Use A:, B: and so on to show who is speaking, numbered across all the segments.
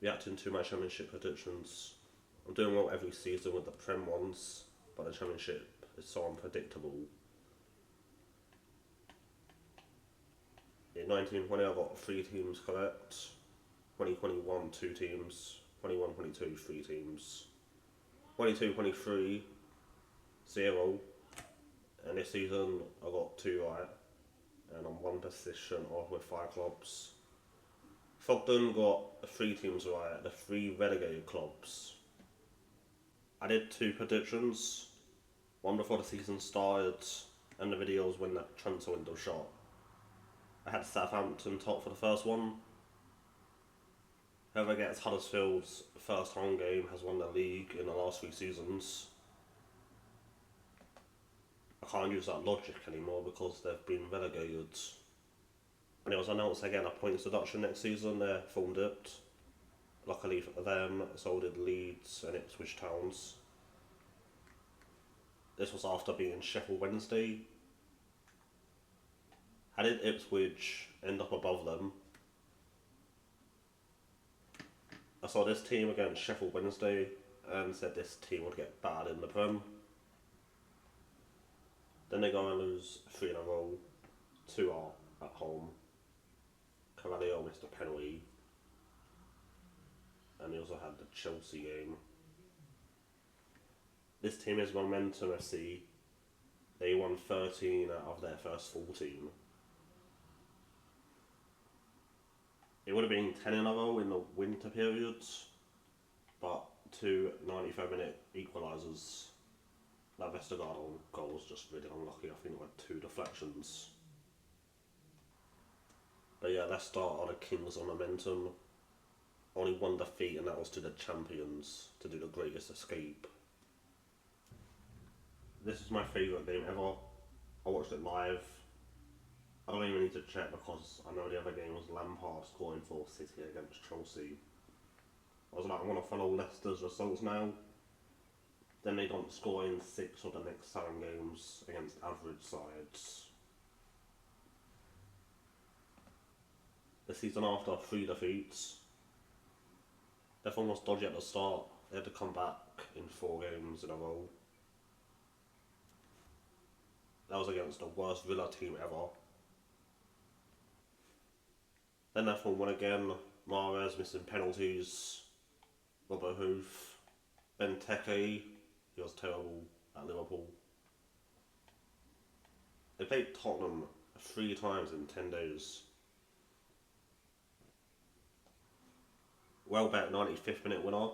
A: reacting to my Championship predictions. I'm doing well every season with the Prem ones, but the Championship is so unpredictable. In 1920 I got 3 teams correct, 2021 2 teams, 21-22 3 teams, 22-23 0, and this season I got 2 right, and I'm 1 position off with 5 clubs. Fogden got 3 teams right, the 3 relegated clubs. I did 2 predictions, one before the season started and the videos when the transfer window shot. I had Southampton top for the first one. Whoever gets Huddersfield's first home game has won the league in the last 3 seasons. I can't use that logic anymore because they've been relegated. And it was announced again a points deduction next season, they're formed it. Luckily for them, so did Leeds and Ipswich towns. This was after being Sheffield Wednesday. How did Ipswich end up above them? I saw this team against Sheffield Wednesday and said this team would get bad in the Prem. Then they go and lose 3 in a row, 2 are at home. Carvalho missed a penalty, and he also had the Chelsea game. This team is Momentum FC. They won 13 out of their first 14. It would have been 10 in a row in the winter periods, but 2 95-minute equalisers. That Vestergaard goal was just really unlucky. I think it had 2 deflections. But yeah, Leicester are the kings on momentum. Only 1 defeat, and that was to the champions to do the greatest escape. This is my favourite game ever. I watched it live. I don't even need to check because I know the other game was Lampard scoring for City against Chelsea. I was like, I'm going to follow Leicester's results now. Then they don't score in 6 of the next 7 games against average sides. The season after, 3 defeats. Their form was dodgy at the start. They had to come back in 4 games in a row. That was against the worst Villa team ever. Then their form won again. Mahrez missing penalties. Robert Hoof. Benteke, he was terrible at Liverpool. They played Tottenham 3 times in 10 days. Welbeck 95th minute winner.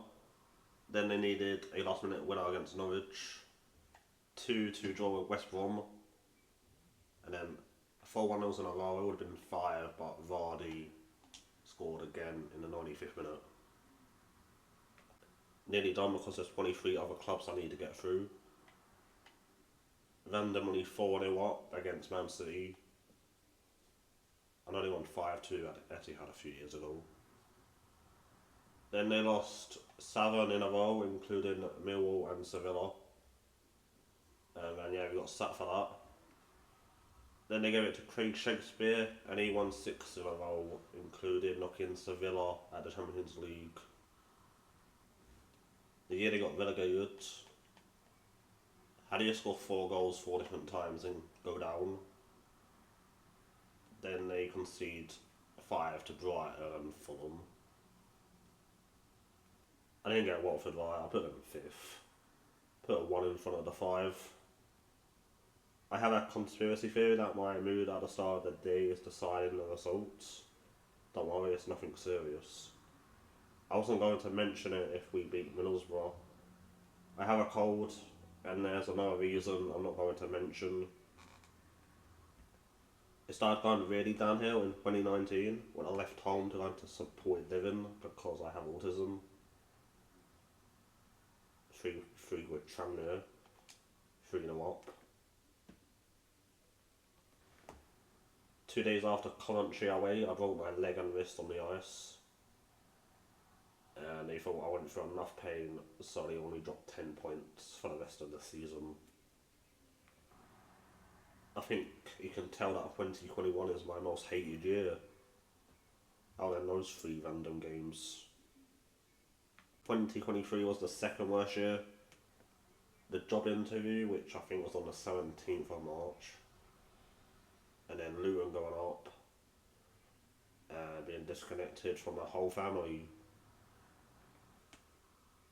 A: Then they needed a last minute winner against Norwich. 2 to draw with West Brom. And then 4-1 in a row. It would have been 5, but Vardy scored again in the 95th minute. Nearly done because there's 23 other clubs I need to get through. Randomly 4-0 up against Man City. I know they won 5-2 at Etihad a few years ago. Then they lost 7 in a row, including Millwall and Sevilla. And yeah, we got sacked for that. Then they gave it to Craig Shakespeare, and he won 6 in a row, including knocking Sevilla at the Champions League. The year they got relegated, how do you score 4 goals 4 different times and go down? Then they concede 5 to Brighton and Fulham. I didn't get Watford right, I put them 5th. Put a 1 in front of the 5. I have a conspiracy theory that my mood at the start of the day is deciding the results. Don't worry, it's nothing serious. I wasn't going to mention it if we beat Middlesbrough. I have a cold, and there's another reason I'm not going to mention. It started going really downhill in 2019 when I left home to go into supported living because I have autism. 3 quid Tranmere, 3-0 up. 2 days after Coventry away, I broke my leg and wrist on the ice. And they thought I went through enough pain, so they only dropped 10 points for the rest of the season. I think you can tell that 2021 is my most hated year. Out in those 3 random games. 2023 was the second worst year. The job interview, which I think was on the 17th of March, and then Luton going up, being disconnected from the whole family.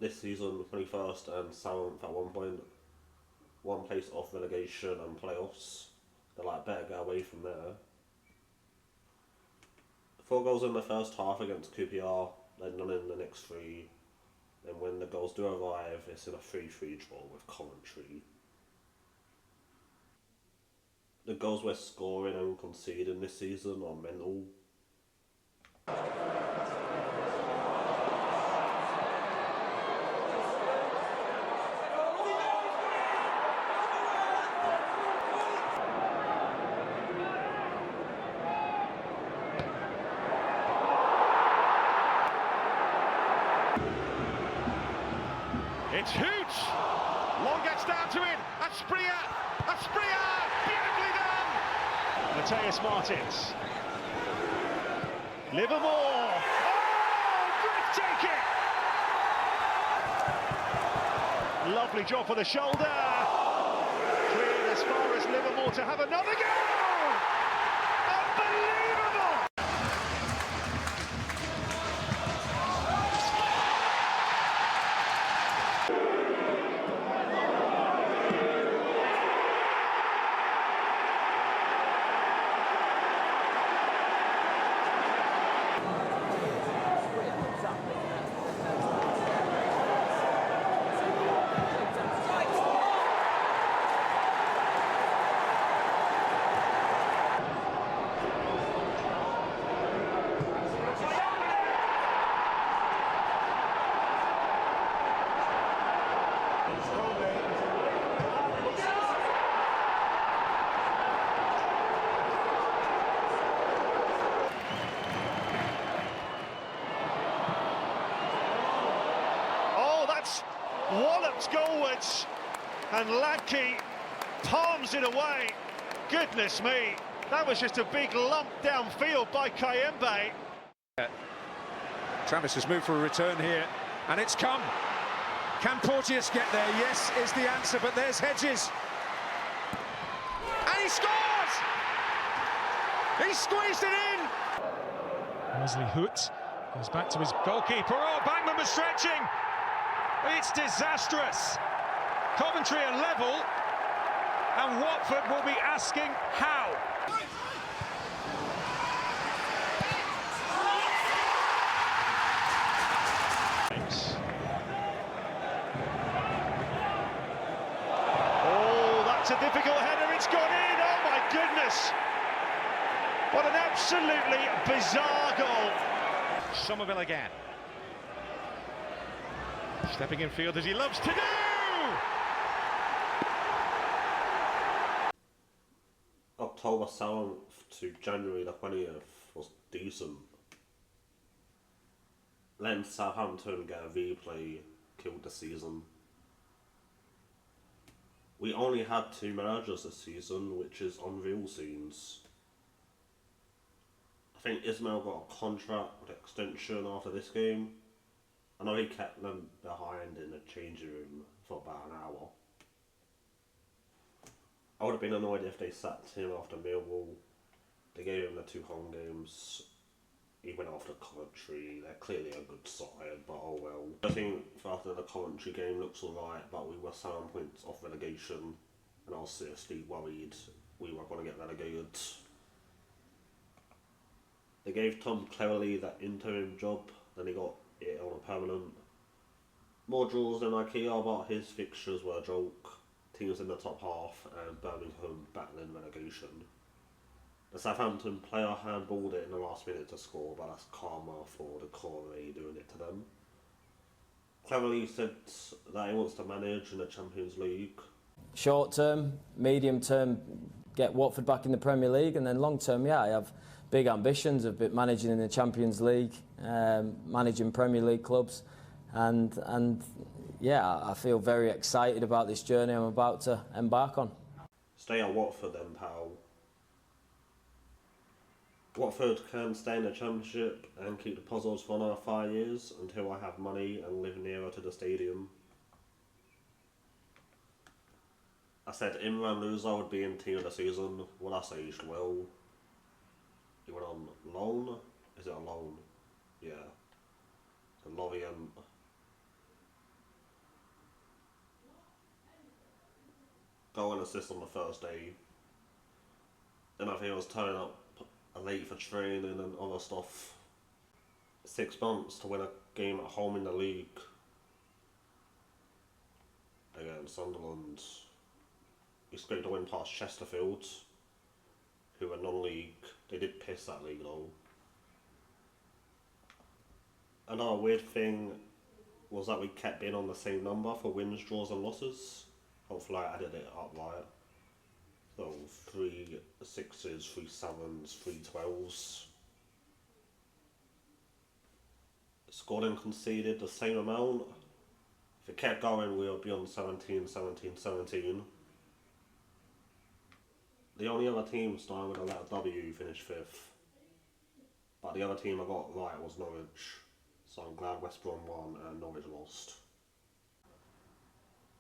A: This season, 21st and 7th at one point, one place off relegation and playoffs. They're like, better get away from there. 4 goals in the first half against QPR, then none in the next 3. And when the goals do arrive, it's in a 3-3 draw with Coventry. The goals we're scoring and conceding this season are mental.
B: It's Hoots. Long gets down to it. Asprilla. Beautifully done. Mateus Martins. Livermore. Oh, breathtaking. Lovely job for the shoulder. Cleared as far as Livermore to have another goal. Unbelievable. Wallops goalwards, and Ladke palms it away. Goodness me, that was just a big lump downfield by Kayembe.
C: Travis has moved for a return here, and it's come. Can Porteous get there? Yes, is the answer, but there's Hedges. And he scores! He squeezed it in!
B: Wesley Hoot goes back to his goalkeeper. Oh, Bangman was stretching! It's disastrous. Coventry are level, and Watford will be asking how. Oh, that's a difficult header. It's gone in. Oh my goodness! What an absolutely bizarre goal. Somerville again. Stepping in field as he loves to do!
A: October 7th to January the 20th was decent. Letting Southampton get a replay killed the season. We only had 2 managers this season, which is unreal scenes. I think Ismail got a contract extension after this game. I know he kept them behind in the changing room for about an hour. I would have been annoyed if they sacked him after Millwall. They gave him the 2 home games. He went after Coventry. They're clearly a good side, but oh well. I think after the Coventry game looks alright, but we were 7 points off relegation, and I was seriously worried we were going to get relegated. They gave Tom Cleverley that interim job, then he got it on a permanent. More draws than IKEA, but his fixtures were a joke. Teams in the top half and Birmingham battling relegation. The Southampton player handballed it in the last minute to score, but that's karma for the Corey doing it to them. Cleverley said that he wants to manage in the Champions League.
D: Short term, medium term, get Watford back in the Premier League, and then long term, yeah, I have big ambitions of managing in the Champions League, managing Premier League clubs, and yeah, I feel very excited about this journey I'm about to embark on.
A: Stay at Watford then, pal. Watford can stay in the Championship and keep the puzzles for another 5 years until I have money and live nearer to the stadium. I said Imran Louza would be in team of the season. Well, that's aged well. He went on loan? Is it a loan? Yeah. To Lorient. Goal and assist on the first day. Then I think I was turning up late for training and other stuff. 6 months to win a game at home in the league against Sunderland. He scraped a win past Chesterfield, who were non-league. They did piss that league though. Another weird thing was that we kept being on the same number for wins, draws and losses. Hopefully I added it up right. So 3 6s, 3 7s, 3 12s. Scored and conceded the same amount. If it kept going, we would be on 17, 17, 17. The only other team starting with a letter W finished 5th. But the other team I got right was Norwich. So I'm glad West Brom won and Norwich lost.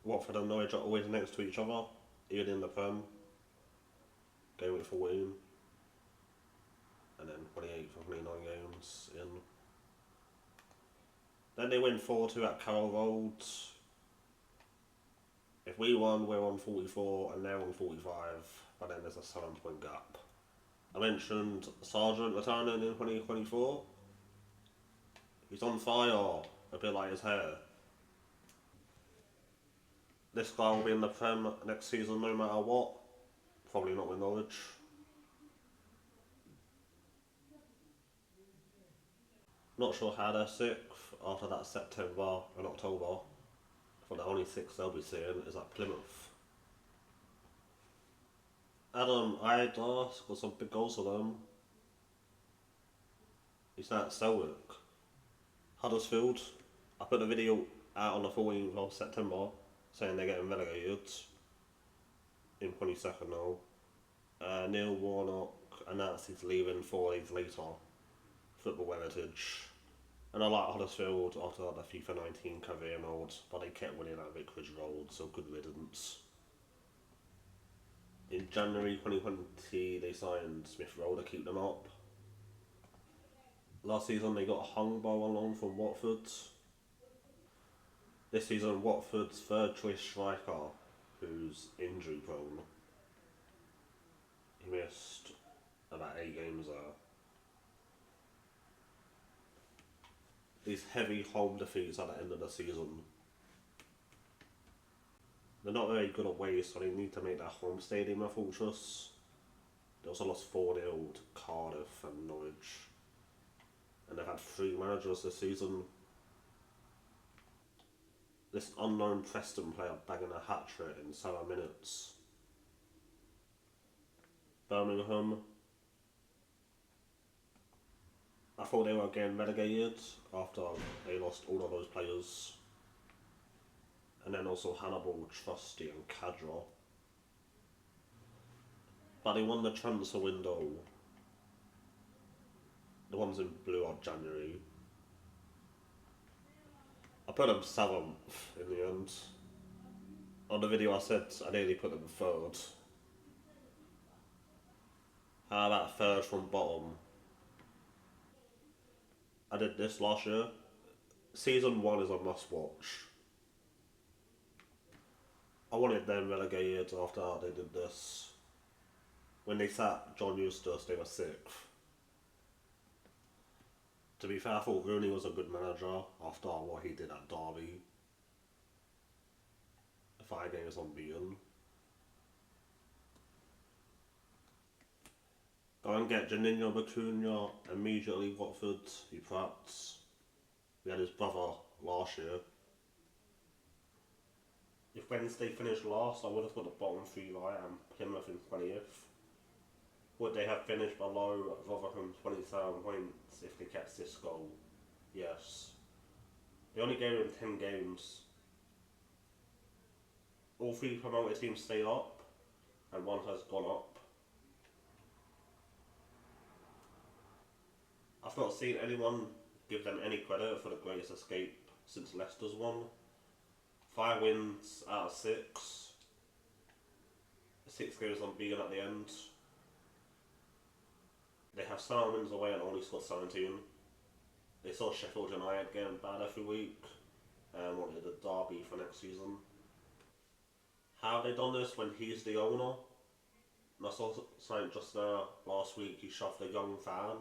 A: Watford and Norwich are always next to each other, even in the Prem. Game week 14. And then 28 for 29 games in. Then they win 4-2 at Carroll Road. If we won, we're on 44 and they're on 45, but then there's a 7-point gap. I mentioned Sargent returning in 2024. He's on fire, a bit like his hair. This guy will be in the Prem next season no matter what. Probably not with Norwich. Not sure how they're 6th after that September and October. But the only 6 they'll be seeing is at Plymouth. Adam Idah got some big goals for them. He's now at Celtic. Huddersfield, I put the video out on the 14th of September saying they're getting relegated in 22nd now. Neil Warnock announced he's leaving 4 days later. Football heritage. And I like Huddersfield after the FIFA 19 career mode, but they kept winning at Vicarage Road, so good riddance. In January 2020, they signed Smith Rowe to keep them up. Last season, they got Hungbo on loan from Watford. This season, Watford's third choice striker, who's injury prone. He missed about 8 games there. These heavy home defeats at the end of the season. They're not very good away, so they need to make their home stadium a fortress. They also lost 4-0 to Cardiff and Norwich. And they've had 3 managers this season. This unknown Preston player bagging a hat-trick in 7 minutes. Birmingham. I thought they were getting relegated after they lost all of those players. And then also Hannibal, Trusty and Cadra. But they won the transfer window. The ones in blue are January. I put them 7th in the end. On the video I said I nearly put them 3rd. How about 3rd from bottom? I did this last year. Season 1 is a must watch. I wanted them relegated after they did this. When they sat John Eustace, they were 6th. To be fair, I thought Rooney was a good manager after what he did at Derby. 5 games unbeaten. Go and get Janino Bacuna immediately, Watford, he perhaps. We had his brother last year. If Wednesday finished last, I would have got the bottom 3 right and Plymouth in 20th. Would they have finished below Rotherham 27 points if they kept this goal? Yes. They only gave him 10 games. All 3 promoted teams stayed up, and 1 has gone up. I've not seen anyone give them any credit for the greatest escape since Leicester's won. 5 wins out of 6. 6 games unbeaten at the end. They have 7 wins away and only scored 17. They saw Sheffield United getting bad every week and wanted a derby for next season. How have they done this when he's the owner? And I saw something just last week, he shoved a young fan.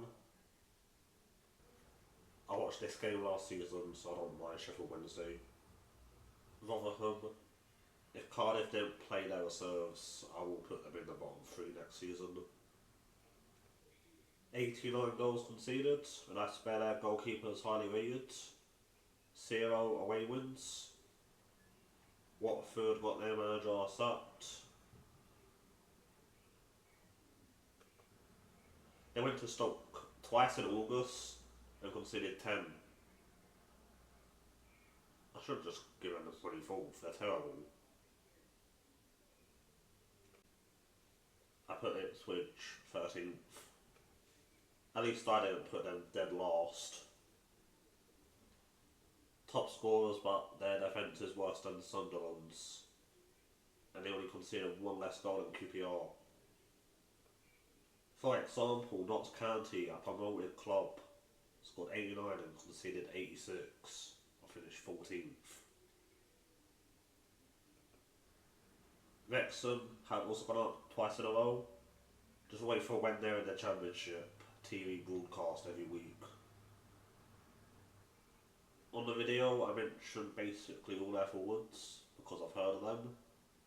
A: I watched this game last season, so I don't mind Sheffield Wednesday. Rotherham, if Cardiff don't play their reserves, I will put them in the bottom 3 next season. 89 goals conceded, and I spare their goalkeepers highly rated. 0 away wins. Watford got their manager sacked. They went to Stoke twice in August and conceded 10. I should have just given them the 24th, they're terrible. I put Ipswich 13th. At least I didn't put them dead last. Top scorers, but their defence is worse than Sunderland's. And they only conceded 1 less goal than QPR. For example, Notts County, a promoted club, scored 89 and conceded 86. I finished 14th. Wrexham have also gone up twice in a row. Just wait for when they're in the Championship. TV broadcast every week. On the video I mentioned basically all their forwards because I've heard of them,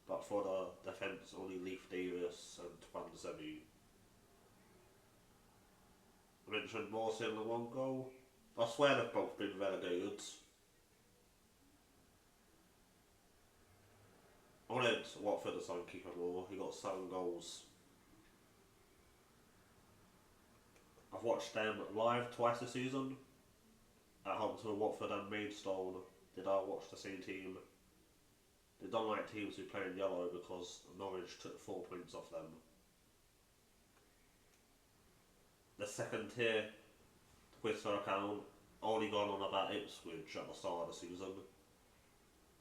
A: but for the defence only Leif Davis and Twansemi. I mentioned Morrison and 1 goal. I swear they've both been relegated. I wanted Watford to sign keeper more, he got 7 goals. I've watched them live twice this season. At Hampton, Watford and Maidstone. Did I watch the same team? They don't like teams who play in yellow because Norwich took 4 points off them. The second tier Twitter account only gone on about Ipswich at the start of the season.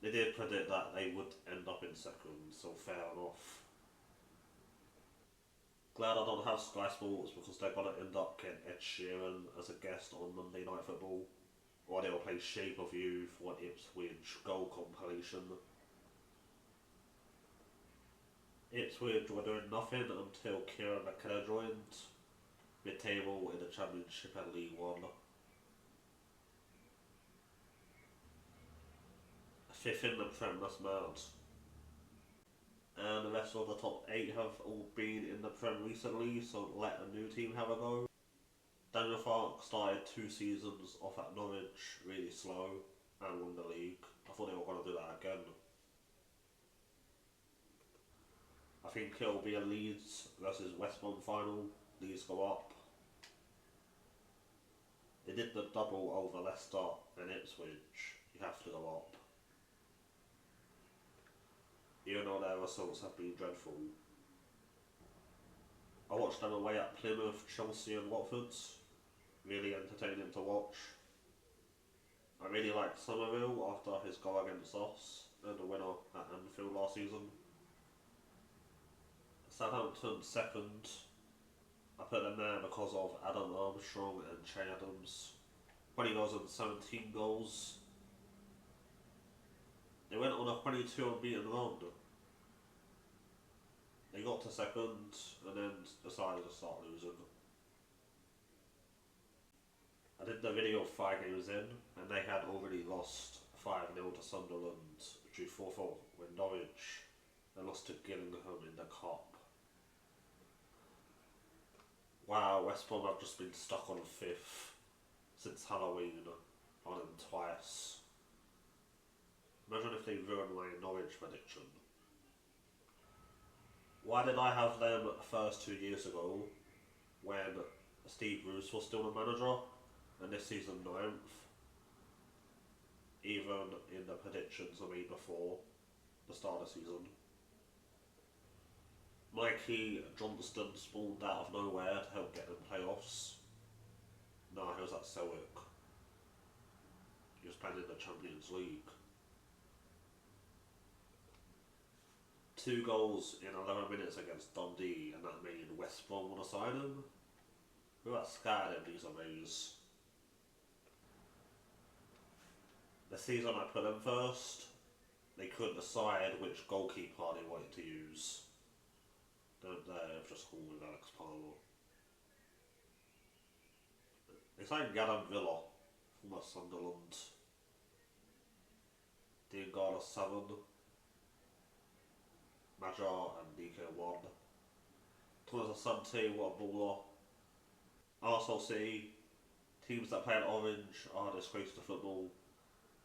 A: They did predict that they would end up in 2nd, so fair enough. Glad I don't have Sky Sports because they're going to end up getting Ed Sheeran as a guest on Monday Night Football. Or they'll play Shape of You for an Ipswich goal compilation. Ipswich were doing nothing until Kieran McKenna joined. Mid-table in the Championship and League One. 5th in the Prem, that's mad. And the rest of the top 8 have all been in the Prem recently, so let a new team have a go. Daniel Farke started 2 seasons off at Norwich really slow and won the league. I thought they were going to do that again. I think it'll be a Leeds versus West Brom final. Leeds go up. They did the double over Leicester and Ipswich. You have to go up. Even though their results have been dreadful. I watched them away at Plymouth, Chelsea and Watford. Really entertaining to watch. I really liked Somerville after his goal against us and the winner at Anfield last season. Southampton 2nd. I put them there because of Adam Armstrong and Che Adams. 20 goals and 17 goals. They went on a 22 unbeaten run. They got to 2nd and then decided to start losing. I did the video 5 games in and they had already lost 5-0 to Sunderland, drew 4-4 with Norwich and lost to Gillingham in the Cup. Wow, West Brom have just been stuck on 5th since Halloween, on them twice. Imagine if they ruined my Norwich prediction. Why did I have them first 2 years ago when Steve Bruce was still the manager and this season 9th? Even in the predictions I made before the start of the season. Mikey Johnston spawned out of nowhere to help get them playoffs. No, he was at Celtic. He was playing in the Champions League. 2 goals in 11 minutes against Dundee, and that made West Brom want to sign him. Who are scattered in these days. The season I put him first, they couldn't decide which goalkeeper they wanted to use. They've just gone with Alex Palmer. They signed Gavin Villa from Sunderland. Dean Garner 7. Major and DK1. Thomas Asante, what a baller. Arsenal City, teams that play in orange are a disgrace to football.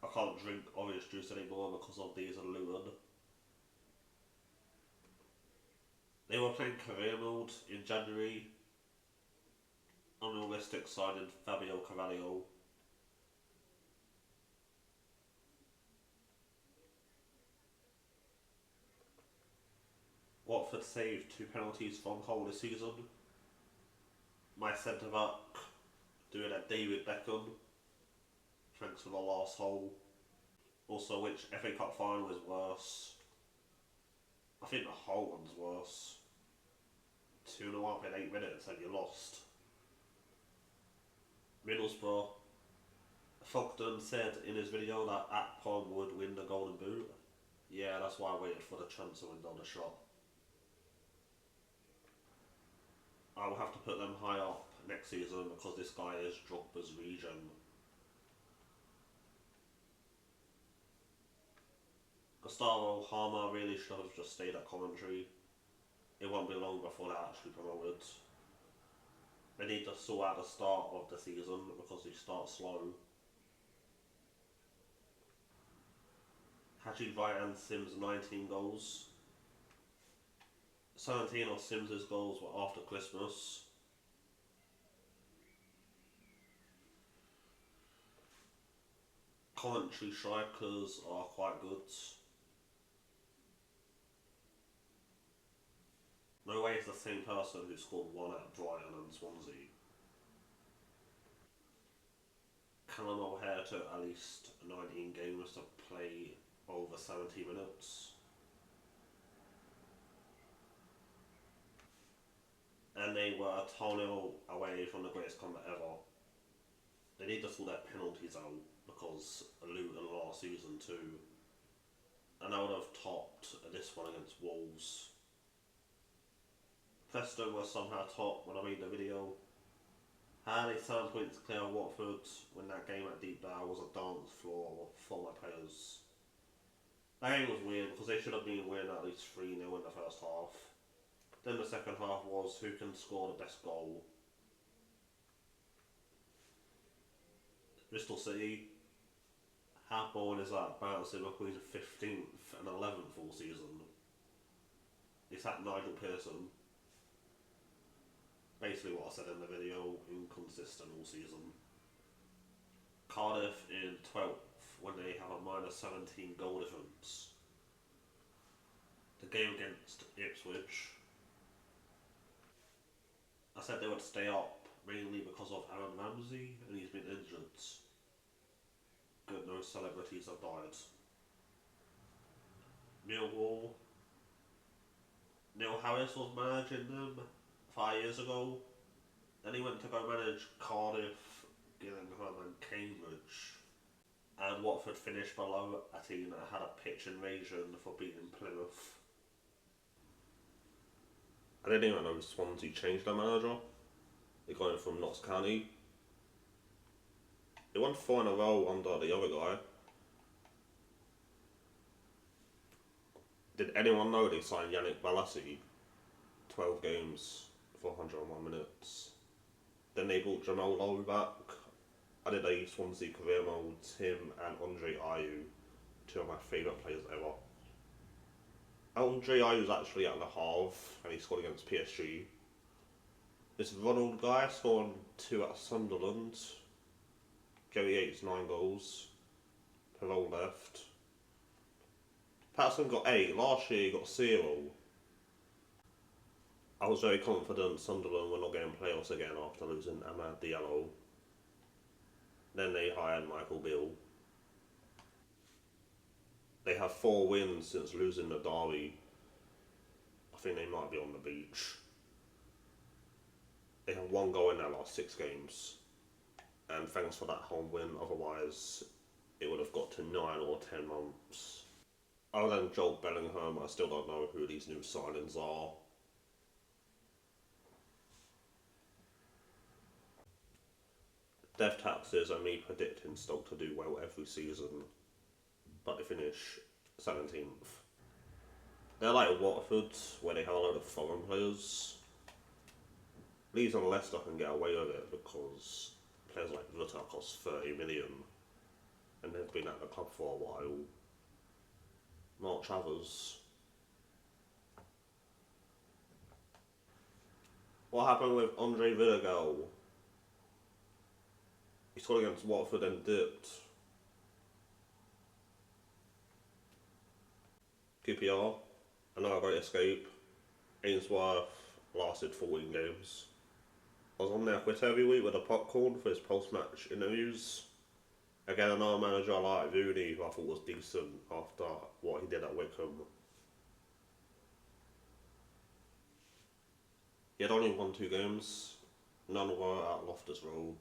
A: I can't drink orange juice anymore because of these and Luton. They were playing career mode in January. Unrealistic signing Fabio Carvalho. Watford saved 2 penalties from Hull this season. My centre back doing a David Beckham, thanks for the last hole. Also, which FA Cup final is worse? I think the Hull one's worse. 2-0 up in 8 minutes and you lost. Middlesbrough. Fogden said in his video that Akpom would win the Golden Boot. Yeah, that's why I waited for the transfer window to shop. I will have to put them high up next season because this guy is Drogba's region. Gustavo Harmer really should have just stayed at Coventry. It won't be long before they're actually promoted. They need to sort out the start of the season because they start slow. Haji Ryan Sims 19 goals. 17 of Sims' goals were after Christmas. Coventry strikers are quite good. No way it's the same person who scored 1 at Brighton and Swansea. Callum O'Hare took at least 19 games to play over 70 minutes. And they were a 2-0 away from the greatest comeback ever. They need to sort their penalties out because Luton last season too. And I would have topped this one against Wolves. Preston was somehow top when I made the video. How they 7 points clear of Watford when that game at Deep Down was a dance floor for my players. That game was weird because they should have been winning at least 3-0 in the first half. Then the second half was who can score the best goal. Bristol City, Half-born is like bouncing between 15th and 11th all season. It's at Nigel Pearson. Basically what I said in the video, inconsistent all season. Cardiff in 12th when they have a minus 17 goal difference. The game against Ipswich, I said they would stay up mainly because of Aaron Ramsey and he's been injured. Good, no celebrities have died. Millwall, Neil Harris was managing them 5 years ago. Then he went to go manage Cardiff, Gillingham and Cambridge. And Watford finished below a team that had a pitch invasion for beating Plymouth. I didn't even know Swansea changed their manager. They got him from Notts County. They won 4 in a row under the other guy. Did anyone know they signed Yannick Balassi? 12 games for 101 minutes. Then they brought Jamal Lowe back. I did a Swansea career mode, him and Andre Ayew, 2 of my favourite players ever. Andre Ayew was actually at Le Havre and he scored against PSG. This Ronald guy scored 2 at Sunderland. Gary Yates 9 goals. Perrault left. Patterson got 8. Last year he got 0. I was very confident Sunderland were not getting playoffs again after losing Amad Diallo. Then they hired Michael Beale. They have 4 wins since losing the derby. I think they might be on the beach. They have 1 goal in their last 6 games. And thanks for that home win, otherwise it would have got to 9 or 10 months. Other than Joel Bellingham, I still don't know who these new signings are. Death taxes are me predicting Stoke to do well every season, but they finish 17th. They're like Watford, where they have a lot of foreign players. Leeds and Leicester can get away with it because players like Rutter cost 30 million and they've been at the club for a while. Mark Travers. What happened with Andre Vidigal? He scored against Watford and dipped. QPR, another great escape. Ainsworth lasted 14 games. I was on their Twitter every week with a popcorn for his post-match interviews. Again, another manager like Rooney, who I thought was decent after what he did at Wickham. He had only won 2 games. None were at Loftus Road.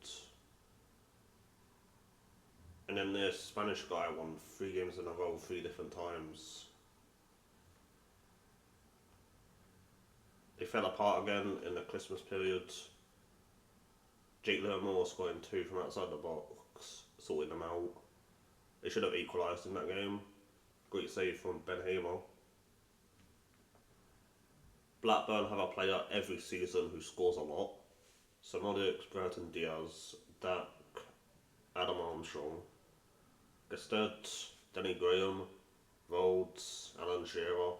A: And then this Spanish guy won 3 games in a row 3 different times. They fell apart again in the Christmas period. Jake Lermore scoring 2 from outside the box, sorting them out. They should have equalised in that game. Great save from Ben Hamer. Blackburn have a player every season who scores a lot. Samodic, Burton Diaz, Dak, Adam Armstrong, Gested, Danny Graham, Rhodes, Alan Shearer.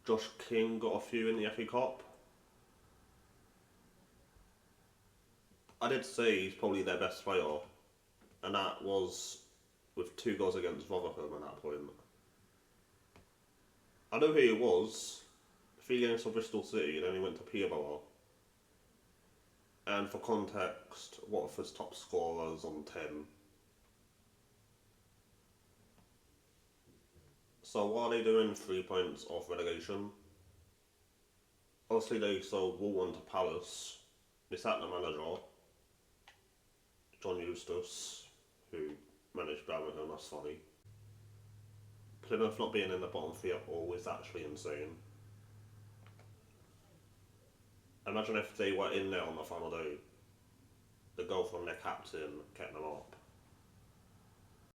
A: Josh King got a few in the FA Cup. I did say he's probably their best player, and that was with 2 goals against Rotherham at that point. I know who he was. 3 games for Bristol City, and then he went to Peterborough. And for context, Watford's top scorer is on 10. So what are they doing 3 points off relegation? Obviously they sold Woolton to Palace. They sacked the manager, John Eustace, who managed Birmingham, that's funny. Plymouth not being in the bottom 3 at all is actually insane. Imagine if they were in there on the final day. The goal from their captain kept them up.